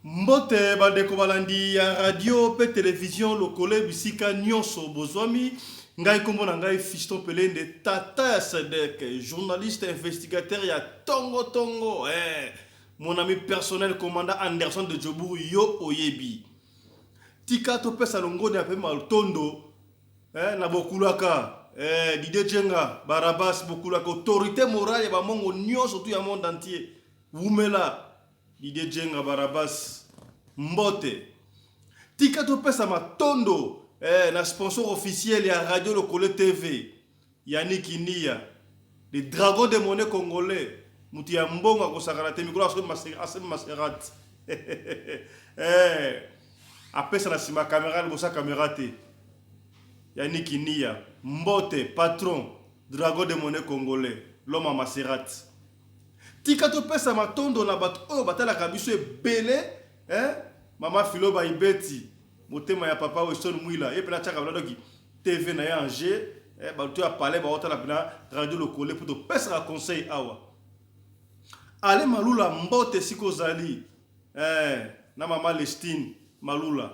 Mbote bandeko balandi ya radio pe télévision lokole bisika nyonso bozwami ngai kombo na ngai Fiston Pelende tata ya Sadek journaliste investigateur ya Tongo Tongo mon ami personnel commandant Anderson de Djobour yo oyebi tika to pesa longo na pe maltondo na bokulaka Didier Djenga Barabas bokulaka autorité morale ya ba mongo nyonso tout ya monde entier wumela Didier Djenga Barabas Mbote tika to pesa matondo na sponsor officiel ya Radio Lokole TV Yannick Inia les dragons de monnaie congolais muti ya mbongo akosakana te mikolo asem maserat apesa na sima caméra bosa caméra te Yannick Inia Mbote patron dragon de monnaie congolais l'homme à Maserat tika to pesa matondo na bato oyo batalaka biso ebele mama filo ba ibeti motema ya papa Weston Mwila et pena chaka baloki TV na ya Angers bato ya parler ba otala pena Radio Lokole pour to pesa conseil awa ale malula Mbote siko zali na mama Lestine malula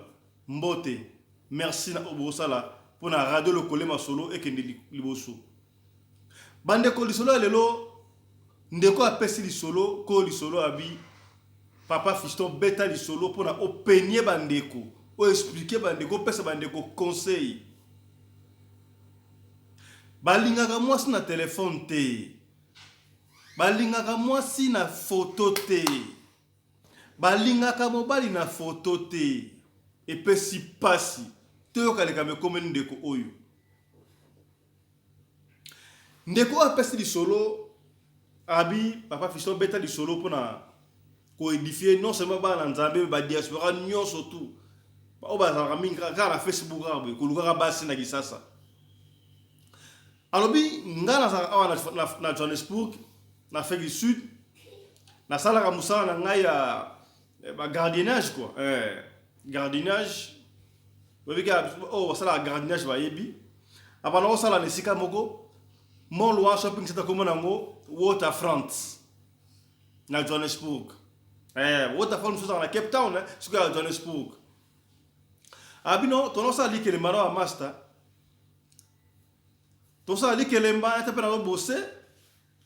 Mbote merci na obosala pour na Radio Lokole masolo et kende liboso bande ko lisolo lelo ndeko apesi lisolo ko lisolo abi papa Fiston beta lisolo pour na openier bandeko o expliquer bandeko pesa bandeko conseil balingaka mwasi na téléphone te balingaka mwasi na photo te balingaka mobali na photo te epesi pasi toyokaleka mekomeni ndeko oyo ndeko apesi lisolo abi papa Fiston beta lisolo pona ko édifier non seulement ba na nzambe ba diaspora nyonso tout ba oba minga ka na Facebook arbe ko luka basi na kisasa alobi ngana za awa na Johannesburg na Afrique du Sud na sala ka musala na ngai ya ba gardiennage quoi gardiennage webika sala gardiennage ba yebi abana o sala nesika moko mon loi shopping center comme nango Waterfront na Johannesburg Waterfront sous na Cape Town sur Johannesburg abino tono sa li kele maro a master to sa li kele mba ta pena bosser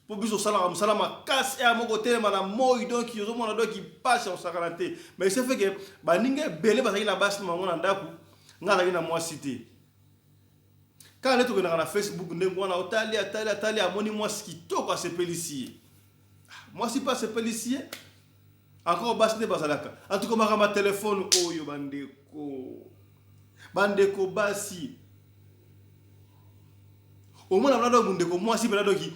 pour biso sala musala makas e amoko telema na moi donc yozo mona donc qui passe en sakanate mais c'est fait que ba ninge belé ba na basi mango na ndaku ngala ina moi cité quand on est na Facebook ndenge wana otali amoni mwasi kitoko asepelisi mwasi pas sepelisi encore basi ne bazalaka en tout cas ma téléphone oyo bandeko basi au moins na ndo ndeko mwasi pela doki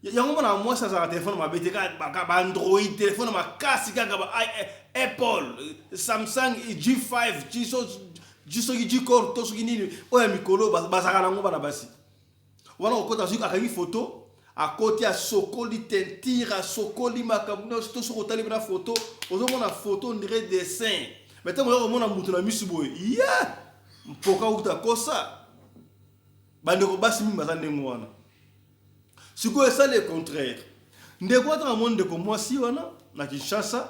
yango mona mwasi za téléphone mabete ka ba Android téléphone makasi kaka ba Apple Samsung G5 Jisoki jikor to soki nini oya mikolo basaka nango bana basi wana okota zuka akangi photo akoti ya sokoli tentira sokoli makabuno to soko tali na photo ozomona photo on dirait dessin mais tant on mona mutu na misuboye mpoka uta kosa bandeko basi mimi bazande ngwana siko esa le contraire ndeko ta monde ko mwasi wana na Kinshasa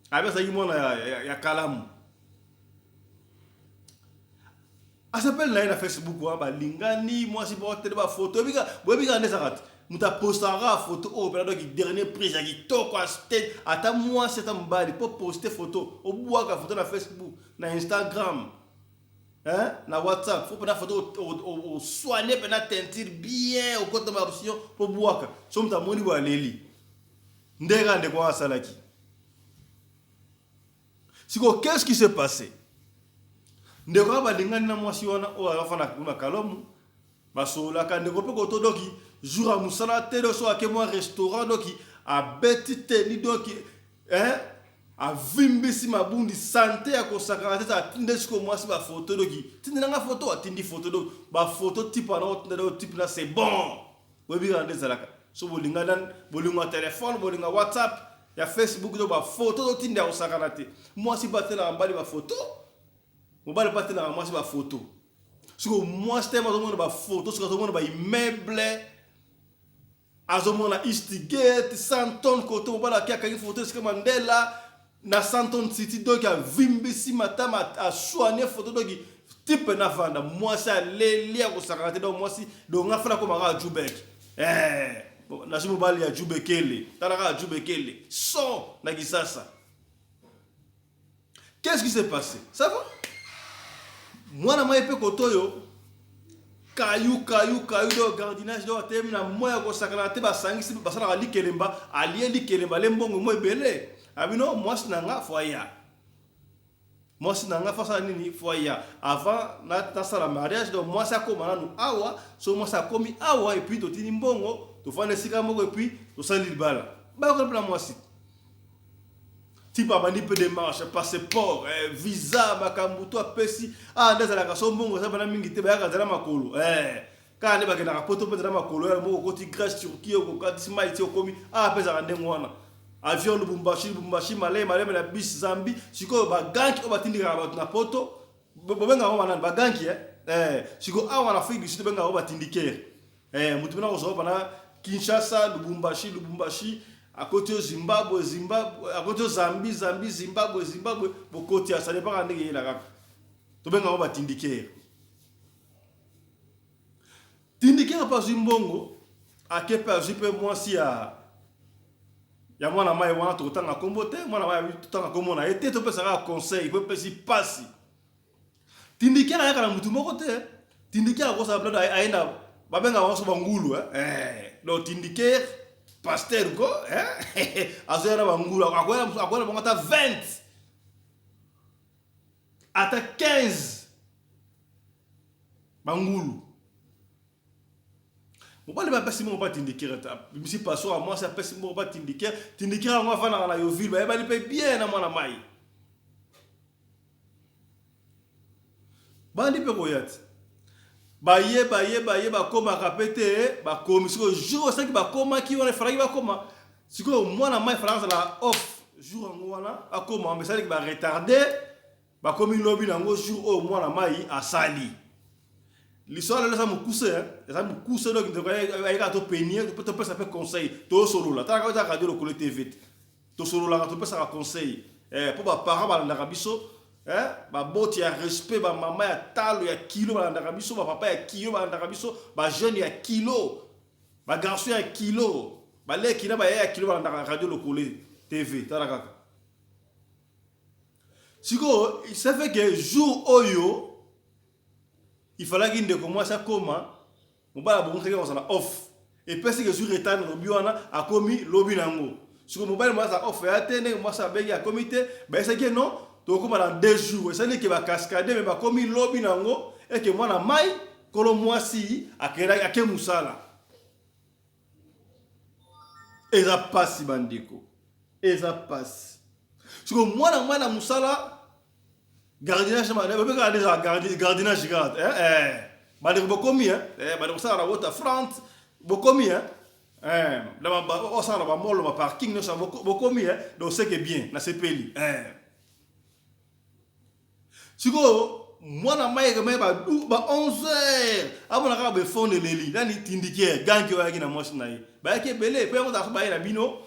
abesa yimona ya kalamu a s'appelle na Facebook wa ba lingani moi si ba tele ba photo bika ndezakati muta postara photo o pela donc dernier prise qui toko aste ata moi c'est mbali pour poster photo o buaka photo na Facebook na Instagram na WhatsApp faut prendre photo o soigner pena teinture bien au côté de ma option pour buaka so muta moni wa leli ndega ndeko asalaki siko qu'est-ce qui s'est passé ndeko balingani na mwasi wana o afana kuna kalomu basola ka ndeko pe ko to doki jour a musala te so ake mo restaurant doki a beti teni doki a vimbisi mabundi santé ya ko sakana te atinde siko mwasi ba photo doki tindina nga photo atindi photo do ba photo type na otinde type na c'est bon webi ka ndezalaka so bolingana bolinga téléphone bolinga WhatsApp ya Facebook do ba photo do tinde ya sakana te mwasi batela mbali ba photo mobile pas na moi c'est ba photo siko moi c'est ma zomo ba photo siko zomo ba immeuble azomona Eastgate 100 tonnes koto mobile akia kangi photo siko Mandela na Santon City donc a vimbisi matama a soigner photo donc type na vanda moi ça les ko sakate donc moi si donc ngafala ko mara Jubek bon na simu bali ya Jubekele talaka Jubekele son na Kisasa. Qu'est-ce qui s'est passé? Ça va? Moi na mai pe kotoyo caillou do gardinage do tem na moya ko sakalate ba sangisi ba sala likelemba aliye likelemba lembongo mo belé abino moi sinanga foya moi sinanga fasa nini foya avant na sala mariage donc moi ça comme na awa so moi ça comme awa et puis to tini mbongo to fane sika moko et puis to sali bala ba ko plan moi si type abandi peu de marche passeport visa makambuto apesi ndeza la kaso mbongo ça bana mingi te ba ya zala makolo ka ne ba kena poto pe zala makolo ya moko koti Grèce Turquie ko ka disma iti okomi pesa kandengo wana avion Lubumbashi Malé na bis Zambi siko ba ganki o batindika ba na poto bobenga o banana ba ganki siko awa na Afrique du Sud benga o batindikere mutu na ko so bana Kinshasa Lubumbashi à côté de Zimbabwe, à côté de Zambie, Zimbabwe, côté ça dépend de ce là. Tu peux pas t'indiquer. T'indiquer pas Zimbongo, à quel point je peux moi si à ya moi na mai wana to tanga kombote, moi na mai to tanga komona été to pesa ka conseil, peut pesi passi. T'indiquer na kana mutu moko te, t'indiquer ko sa blada aina babenga wa so bangulu donc t'indiquer pasteur ko azera bangulu akwela bongata 20 ata 15 bangulu mobali ba pesi mo ba tindikira ta misi paso a moi ça pesi mo ba tindikira ngo afana na yo ville ba bali pe bien na mwana mai bandi pe koyat baye ba koma kapete ba komi siko jour ça ki ba koma ki wana fara ki ba koma siko mwana mai France la off jour ngwana akoma mais ça ki ba retarder ba komi lobby nango jour au mwana mai asali l'histoire là ça me cousse donc de ay ka to penier to peut ça peut conseil to solo là ta ka radio le collectif vite to solo là to peut ça conseil pour ba parents ba ndaka biso ba boti ya respect ba mama ya talo ya kilo ba ndaka biso ba papa ya kilo ba ndaka biso ba jeune ya kilo ba garçon ya kilo ba le kina ba ya kilo ba ndaka radio le collectif TV ta kaka siko ça fait que jour oyo il fallait qu'il ne commence à comment on va la montrer qu'on s'en off et parce que sur retard le biona a commis lobby nango sur mobile moi ça off et atteindre moi ça begi à comité ben c'est que non donc comme dans 2 jours ça n'est que va cascader mais va commis lobby nango et que moi na mai kolo moi si akera ake musala et ça passe bandiko et ça passe sur moi na musala gardinage gardinage garde bali bokomi bali ça la water front bokomi là on ça la molo ma parking no ça bokomi donc c'est que bien na sepeli siko mwana mai ba 11h abona ka be fond de leli nani tindike ganki wa kina moshi na yi ba ke bele pe mo ta ba ina bino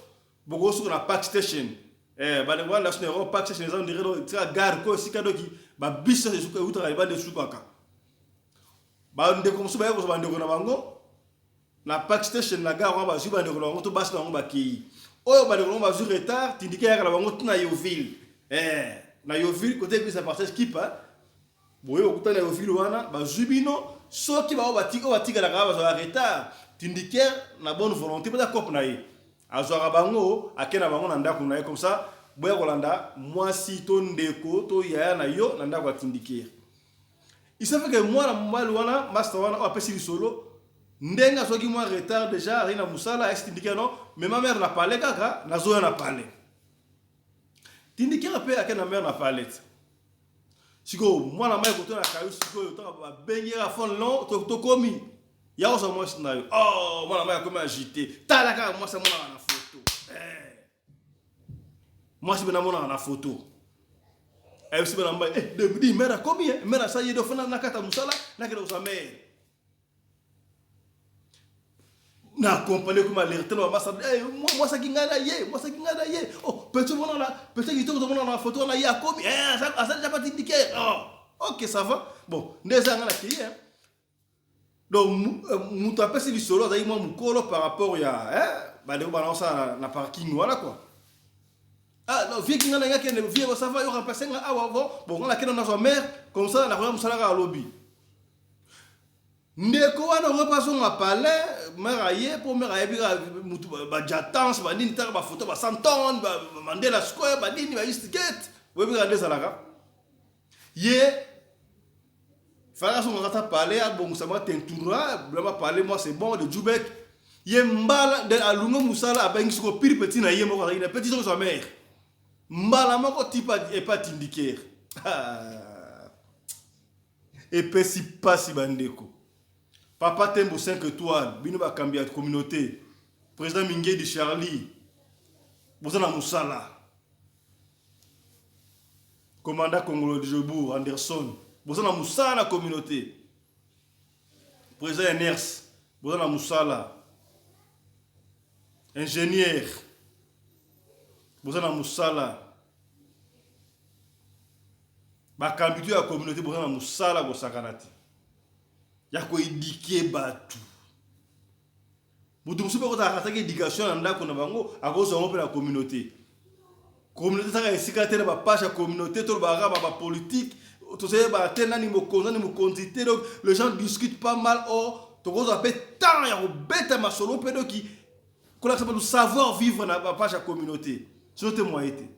bogo su na park station bale wala sune park station za ndire do tra gare ko sikado ki ba bisa se suka utra ba de sukaka ba ndeko musu ba ko ba ndeko na bango na park station na gare ba zuba ndeko na bango to basi na bango ba ki oyo ba ndeko ba zu retard tindike ya la bango tuna yo ville na yo ville côté que ça partage qui pas boyo okutana yo ville wana ba zubino soki ba batika la ba za retard tindike na bonne volonté pas d'accord na yi azwaka bango akena bango na ndako na ye comme ça boya kolanda mwasi to ndeko to yaya na yo na ndako atindikira il se fait que moi na mobile wana master wana apesi lisolo ndenga soki moi retard déjà rina musala extindikira non mais ma mère n'a parlé kaka na zo na parlé tindikira pe akena mère na parlé siko moi na mai koto na kayo siko yo to ba bengera fond long to komi ya osa moi na yo moi na mai comme agité talaka moi ça moi na photo moi si bena mona na photo si bena mba de di mera komi mera ça y do fana na kata musala na kero sa mère na accompagné comme alerté no mama ça moi ça kingana ye oh petit mon là peut-être qu'il te demande la photo là ya comme ça déjà pas indiqué oh ok ça va bon ndeza ngana ki hein donc mutu apesi lisolo azali mwa mukolo par rapport ya bandeko balansa na parking voilà quoi non vie kingana ngaki ne vie ça va yo remplacer nga awa bon on a kena na sa mère comme ça na kwa musala ka lobby ndeko wana repassons à palais mère aye pour mère aye mutu ba jatance ba nini ta ba photo ba santon ba Mandela Square ba nini ba Eastgate we bi regarder ça là ye fala son rata parler bon ça m'a tentura vraiment parler moi c'est bon de Djoubek ye mbala de alungo musala abengi ko pire petit na ye moko ina petit sur sa mère mbala moko type et pas indiquer et pesi pasi bandeko papa Tembo 5 étoiles bino ba kambia communauté président Mingedi Charlie bozana musala commandant Congolo de Jobour Anderson bozana musala communauté président Ners bozana musala ingénieur bozana musala ba kambitu ya communauté bozana musala go sakanati ya ko éduquer batu mutu musupe ko ta kataki éducation na ndako na bango akozo ngo pe la communauté saka esika tena ba page ya communauté to ba raba ba politique to se ba tena ni mo konzité donc les gens discutent pas mal to ko za pe tant ya ko beta masolo pe do ki ko la savoir savoir vivre na ba page ya communauté c'est témoin été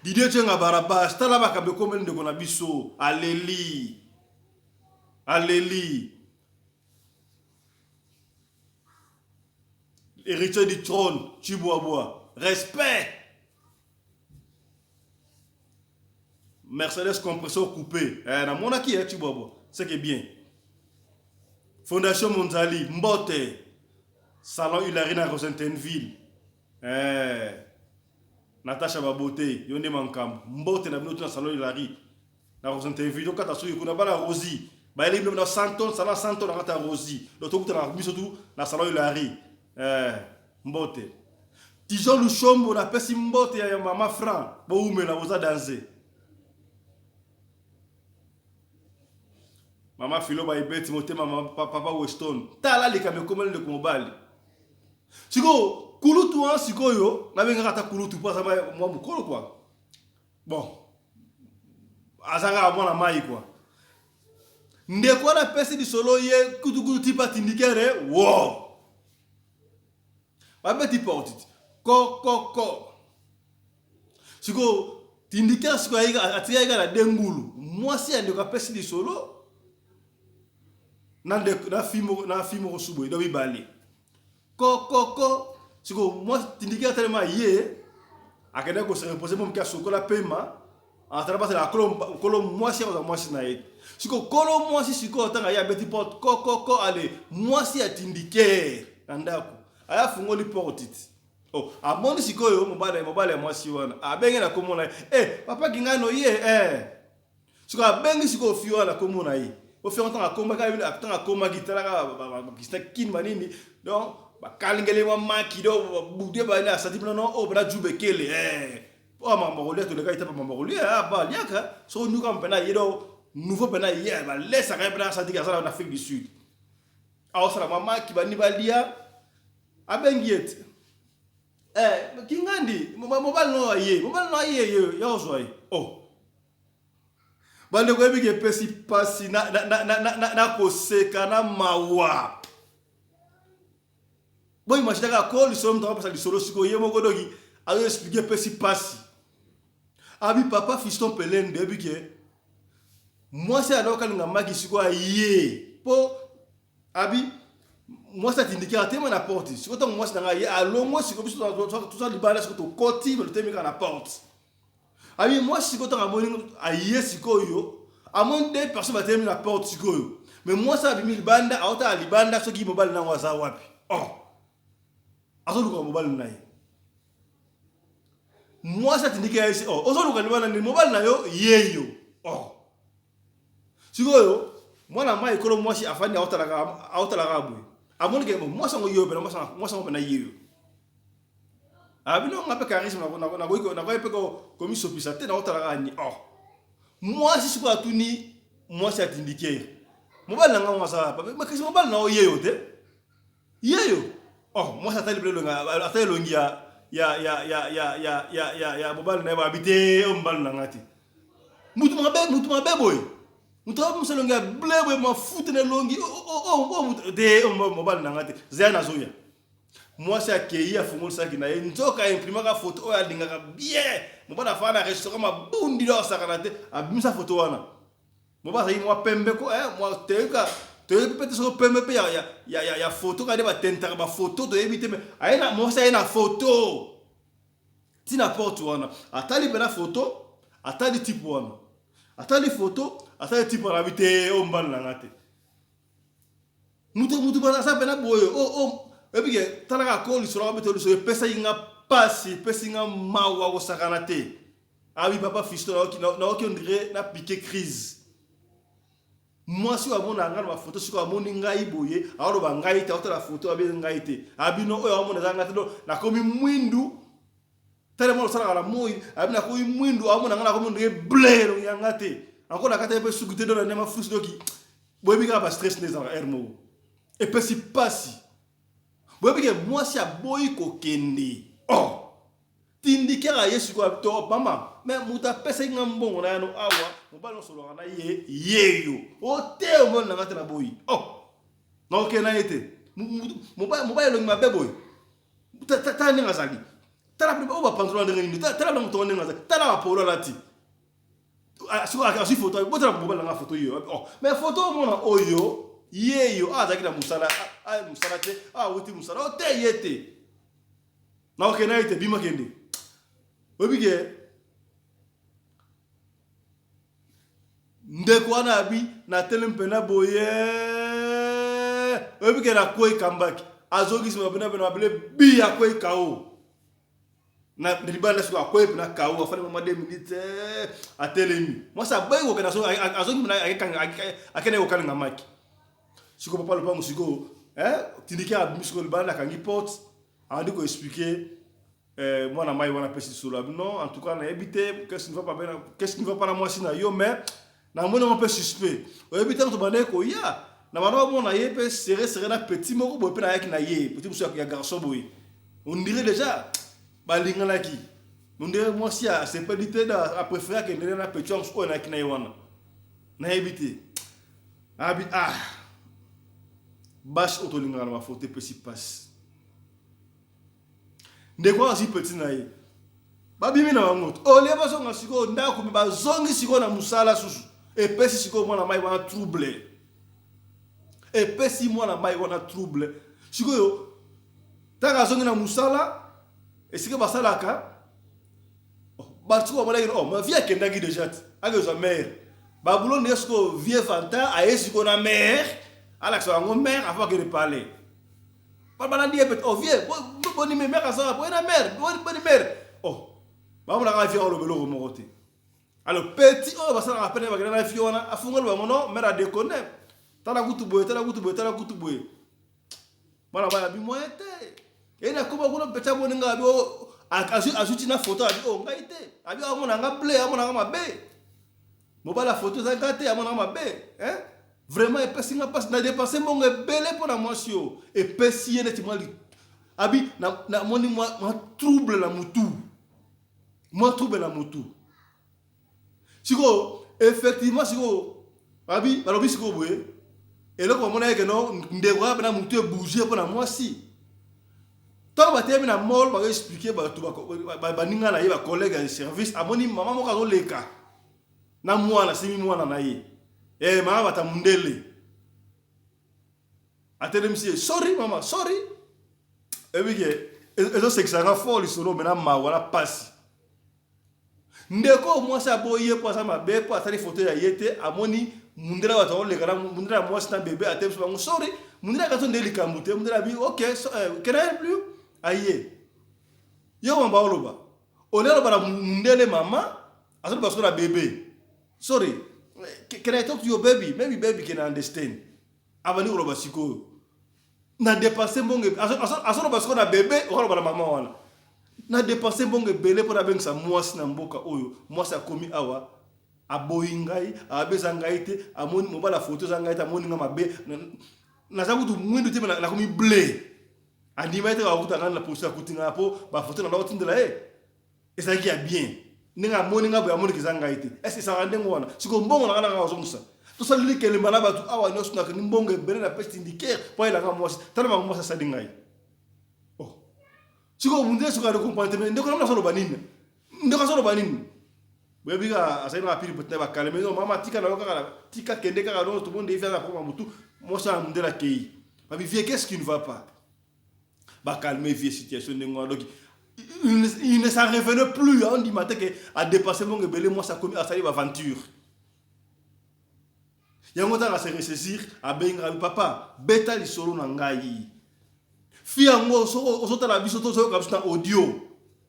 Didier Tchenga Barabas tala ba kabe ko men de ko na biso aleli héritier du trône, Chiboaboa. Respect. Mercedes compresseur coupé. Na mona qui est Chiboaboa. C'est que bien. Fondation Monzali, Mbote. Salon Hilary na Rosentenville. Natacha Babote, Yonde Mankam. Mbote na binoto na Salon Hilary na Rosentenville. Donc kata suyi kuna bala Rosie. Ba ele na 100 tonnes, ça 100 tonnes na kata Rosie. Donc to kutana biso tu na Salon Hilary. Mbote Tijon Luchombo na pesi mbote ya mama Fran bo umela boza danser mama Filo ba ibeti motema mama papa Weston tala lika me komele de komobali siko kulutu an siko yo na benga kata kulutu pa sama mwa mukolo quoi bon azanga mwana mai quoi ndeko na pesi di solo ye kutu tipa tindikere wow Babeti portit. Ko. Siko tindika siko atia la dengulu. Moi si ande ka pesi di solo. Na fimo ko subo do bibali. Ko. Siko moi tindika tellement ye. Akenda ko se reposer mon ka sokola paiement. Atraba la kolom moi si na ye. Siko kolom moi si siko tanga ya beti port ko ale moi si atindike. Andako aya fungoli portit amoni sikoyo mobale moi si wana abenge na komona papa kingano ye siko abengi siko fio na komona ye o fio ntanga komba ka bila ntanga komba gitala ka kista kin manini donc bakalingele wa maki do budé ba na sati non bra jube kele mamoroli to le ka ita mamoroli ba liaka so nuka mpena yedo nouveau pena ye ba laisse ka bra sati ka sala en Afrique du Sud sala mama ki ba ni ba lia abengiet kingandi mobile no ye yo zo bande ko ebike pesi pasi na koseka na mawa boy machaka ko lisolo mto pasa lisolo siko ye moko dogi ayo expliquer pesi pasi abi papa fiston Pelende ebike moi c'est alors quand ngamba siko ye po abi moi ça t'indique à témoin la porte si autant moi c'est dans y allô moi si comme tout ça libala sur ton côté le témoin à la porte ami moi si autant à mon aïe siko yo à mon deux personnes va témoin la porte siko yo mais moi ça bimi libanda à autant libanda ce qui mobile na waza wapi azo ko mobile na ye moi ça t'indique à ici ozo ko libanda ni mobile na yo yeyo siko yo Moi na mai kolo moi si afani auta la gabu. Amoni ke moi sango yo bena moi sango bena yo. Abino ngape charisme na go pe ko komiso pisate na auta la gani. Oh. Moi si siko atuni moi si atindike. Mobile na ngwa sa pa. Mais kisi mobile na o yeyo te. Yeyo. Oh, moi ça tali blelo nga atali longi ya mobile na ba habiter o mobile na ngati. Mutu mabe boy. Mutu musalongi ya blebo ma foot na longi de mobile na ngati. Zana zoya. Moi c'est accueilli à fongol ça qui na nzoka imprimer ka photo o ya dingaka bien. Mobile fa na restaurant ma bundi do sa kanate abimisa photo wana. Mobile ça moi pembe ko moi teka peut-être sur pembe ya photo ka de ba tenta ba photo de éviter mais aina moi ça ina photo. Ti n'importe wana. Atali bena photo, atali type wana. Atali photo, atali type wana bité o mbal na ngate. Mutu bana sa bena boyo. Ebike talaka ko li sura beto so pesa inga pasi, pesa inga mawa ko sakanate. Abi papa fisto na oki on dirait na piqué crise. Moi si wa mona ngana ba photo siko amoni ngai boye, aro ba ngai te otala photo abi ngai te. Abi no o amona za ngate do na komi mwindu. Tellement ça la moi abina ko mwindu amona ngana ko mundu blé ya ngate. Encore la kata pe sugute do na nema flus do ki. Boye bi ka ba stress ne za ermo. Et puis si pasi. Boye bi ke moi si a boy ko kende. Oh. Tindikera yesu ko to mama. Mais muta pesa ngambongo na no awa. Mobalo solo na yeyo. O te o mon na ngate na boy. Oh. Na ok na ete. Mobile lo mabe boy. Ta ninga zali. Tala priba oba pantalon de ngini. Tala na muto ninga zali. Tala wa polo lati. Asi photo. Botala mobile na photo yo. Oh. Mais photo mona oyo. Yeyo. Zaki na musala. Musala te. Wuti musala. O te yete. Na ok na ete bima kende. Obige ndeko wana abi na telempena boye obige na koi kambaki azogi sima bena bele bi ya koi kao na ribala siko koi na kao afani mama 2 minutes a telemi moi ça boy ko na so azogi na akene ko kanga maki siko papa le pa musiko tindika abisiko le bana kangi pot andi ko expliquer moi na mai wana pesi solo non en tout cas na éviter qu'est-ce qui ne va pas bien qu'est-ce qui ne va pas na moi sina yo mais na mona un peu suspect o éviter to bana ko ya na bana mo na yepe serré na petit moko boy pe na yaki na ye petit monsieur ya garçon boy on dirait déjà balingana ki on dirait moi si c'est pas dit à préférer que na petit on na yaki na wana na éviter bash autolinga na faute pe si passe ndeko asi petit na ye babimi na bangoto ole bazonga siko ndako me bazongi siko na musala susu epesi siko mwana mai wana trouble epesi mwana mai wana trouble siko yo taka zongi na musala esika basalaka batiko bamala ma vie kendaki déjà ake zo mère babulo ndesiko vie fanta ayesiko na mère alaxa ngo mère avant que de parler bana die pet vie boni mère ça pour na mère boni mère oh ba mona ka vie o lo belo mo côté alors petit ba ça rappelle ba na vie wana afungol ba mono mère a déconner tala kutu boy bana ba bi moete ena ko ba ko peta boni nga bi o azuti na photo abi o ngaite abi o mona nga blé amona nga mabe mo ba la photo za ngate amona nga mabe vraiment epesi nga passe na dépasser mon belé pour la motion epesi ene timali abi na moni moi trouble la mutu siko effectivement siko abi balobi siko boye et là comme on a que non ndekwa na mutu bouger pour la moi si tant ba temi na mall ba expliquer ba tu ba ninga na ye ba collègue de service amoni maman mo ka zo leka na mwana simi mwana na ye mama bata mundele atele msie sorry mama sorry ebike ezo sexanga fort li solo mena ma wala pasi ndeko moi sa boye po sa mabe po atali photo ya yete amoni mundela bata ole kana mundela moi sta bébé atele so sorry mundela ka to ndeli kamute mundela bi okay can I help you aye yo mamba oloba olelo bara mundele mama aso parce que la bébé sorry can I talk to your baby? Maybe baby can understand. Avani ko basiko. Na dépenser bonge aso basiko na bébé ko na maman wana. Na dépenser bonge belé pour na sa mwasi na mboka oyo. Mwasi akomi awa aboyingai abezangai te amoni mobala photo zangai te amoni nga mabe na zakutu mwindu te na komi blé. Andima ete wakuta ngana la posta kutinga po ba photo na lotindela et ça qui est bien. Ninga moni nga boya moni kizanga ite. Est-ce que ça rende ngwana? Siko mbongo na kana nga wazomusa. To salili kele manaba tu awa no suna kani mbongo bele na peste indicaire po ila nga mwasi. Tala ma mwasi sadingai. Oh. Siko munde suka de comportement ndeko na solo banini. Ndeko solo banini. Webiga asaina apiri potna ba kalme no mama tika na lokaka tika kende ka no tout le monde fait la pour mutu. Moi ça munde la kei. Ba vie qu'est-ce qui ne va pas? Ba calmer vie situation ndengwa donc il ne s'en revenait plus on dit matin que à dépasser mon rebelle moi ça commis à salir aventure yango ta se ressaisir à benga papa beta li solo na ngai fi yango so ta la biso to so comme ça audio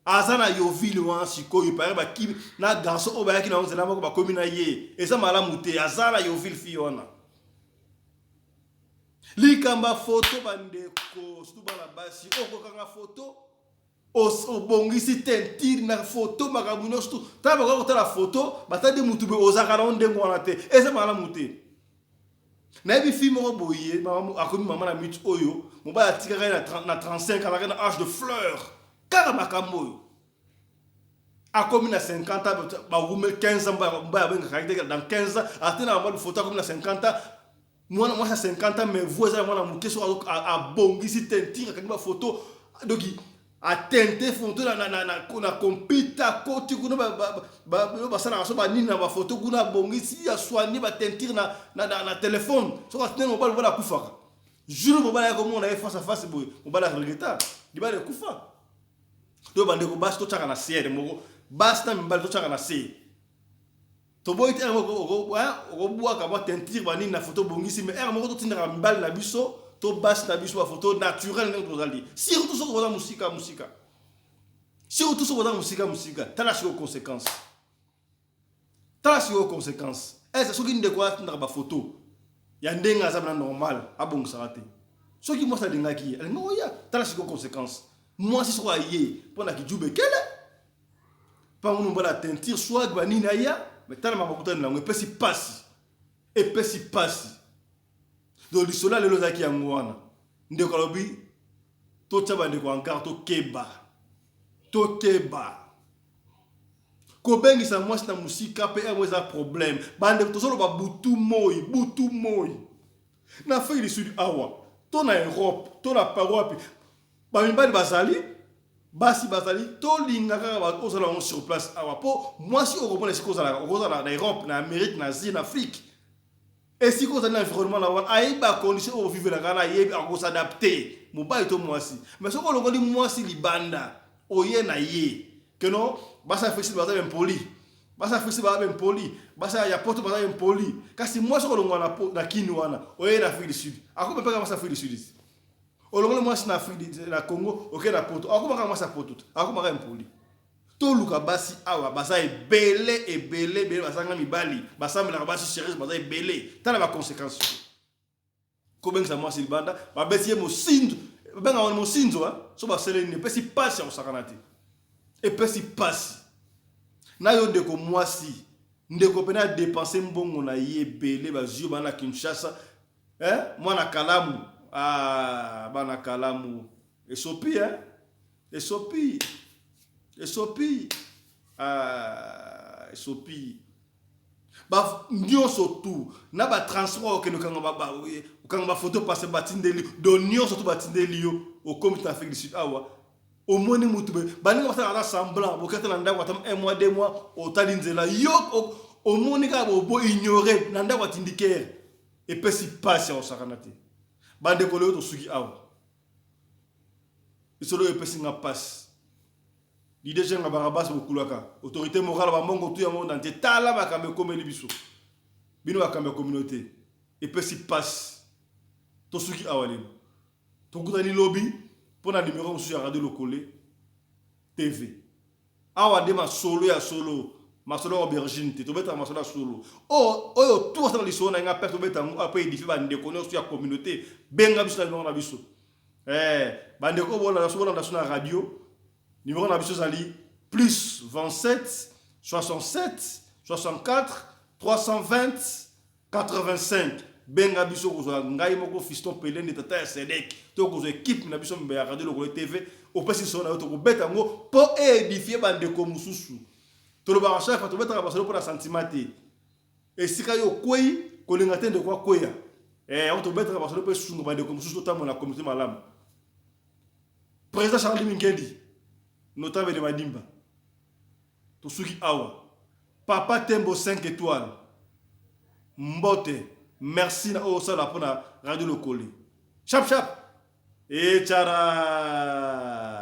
azana yo ville wa sikoyo pare ba ki na garçon o ba ki na nzela mako ba commis na ye et ça mala muté azana yo ville fi ona li kamba photo bandeko surtout ba la basi o kanga photo o bongisi tentir na photo makabuno stu taba ko ta la photo batade mutube ozaka na ndengo wana te eza mala muté na bi film mo boye mama akomi mama na mit oyo mo ba tika na 35 avec un âge de fleur kaka makambo akomi na 50 ba rume 15 ans ba benga caractère dans 15 ans atena ba photo akomi na 50 ans moi 50 ans mais vous eza mwana muté so a bongisi tentir kaka photo donc a tenté photo na computer côté kuna ba sana so ba nini na ba photo kuna bongisi ya soigner ba tentir na téléphone so ka tenir mobile voilà kufa jure mobile ko mona face à face boy mobile regretta di ba le kufa to bande ko bas to chaka na siere mo basta mbal to chaka na si to boy te ko bua ka ba tentir ba nini na photo bongisi mais er mo to tinda mbal na biso to bas na biso photo naturelle ndio tozali surtout so ko musique surtout so ko musique tala sur conséquences est-ce que nginde ko atindra ba photo ya ndenga za normal abongisa rate so ki mo sa dinga ki elle no ya tala sur conséquences moi si so aye pona ki jube kele pa on va la teinture soit bani na ya mais tala ma ko tana ngo pesi passe do li sola lelo zaki ya ngwana ndeko lobi to tshaba ndeko encore to keba ko bengisa mwasi na musika pe eza problème bande to solo ba butu moyi na fait li sudi awa to na Europe to na parope ba mimbali basi to linga ka ba ozala on sur place awa po mwasi o komona ozala na Europe na Amérique na Asie na Afrique. Et si vous avez un environnement là, il y a des conditions où vivre là, il y a s'adapter. Mon pas est moi aussi. Mais ce qu'on a dit moi si libanda, oye na ye, que non, basa fixer basa bien poli, basa ya porte basa bien poli. Car si moi ce qu'on a na kinwana, oye na Afrique du Sud. Ako me pega Afrique du Sud. Olongo moi si na Afrique na Congo, ok na poto. Ako maka masa poto. Ako maka impoli. To luka basi awa basa ebele basanga mibali basamba na basi chérie basa ebele tala ba conséquences ko benga moi silbanda ba besi mo sindo benga on mo sindo so ba sele ne pesi passe au sakanati et pesi passe na yo ndeko mwasi ndeko pena dépenser mbongo na yebele ba jio bana Kinshasa mwana kalamu bana kalamu esopi esopi ba nyonso tu na ba transport ke no kanga ba photo passer batindeli do nyonso tu batindeli yo au comité Afrique du Sud awa au moni mutube baninga basala semblant bokata na ndako atam 1 mois 2 mois au talinzela yo au moni ka bo ignorer na ndako atindikere et pesi passe au sakanate bande ko le to sugi awa isolo e pesi nga passe. L'idée c'est que barabas bokulaka autorité morale ba mongo tout ya monde entier tala ba kambe komeli biso bino ba kambe communauté et puis si passe to suki awale to kutani lobby pour na numéro sur radio lokole TV awa de ma solo masolo aubergine te tobeta masolo solo oyo tout ça liso na nga perte tobeta après édifier bande ko no sur communauté benga biso na biso bande ko bona na radio numéro na biso zali plus 27 67 64 320 85 benga biso ko ngai moko fiston pelende tata Sedek to ko équipe na biso mbe ya radio Lokolo TV au pesi so na to ko beta ngo po édifier bande ko mususu to lo ba chaque to beta ba so pour la sentimate et sika yo kwei ko linga tende kwa kweya on to beta ba so pour sungo bande ko mususu to na communauté malamu président Charles Minkendi notable de Madimba to suki awa papa Tembo 5 étoiles mbote merci na o sala pour la radio Lokolo chap chap et tchara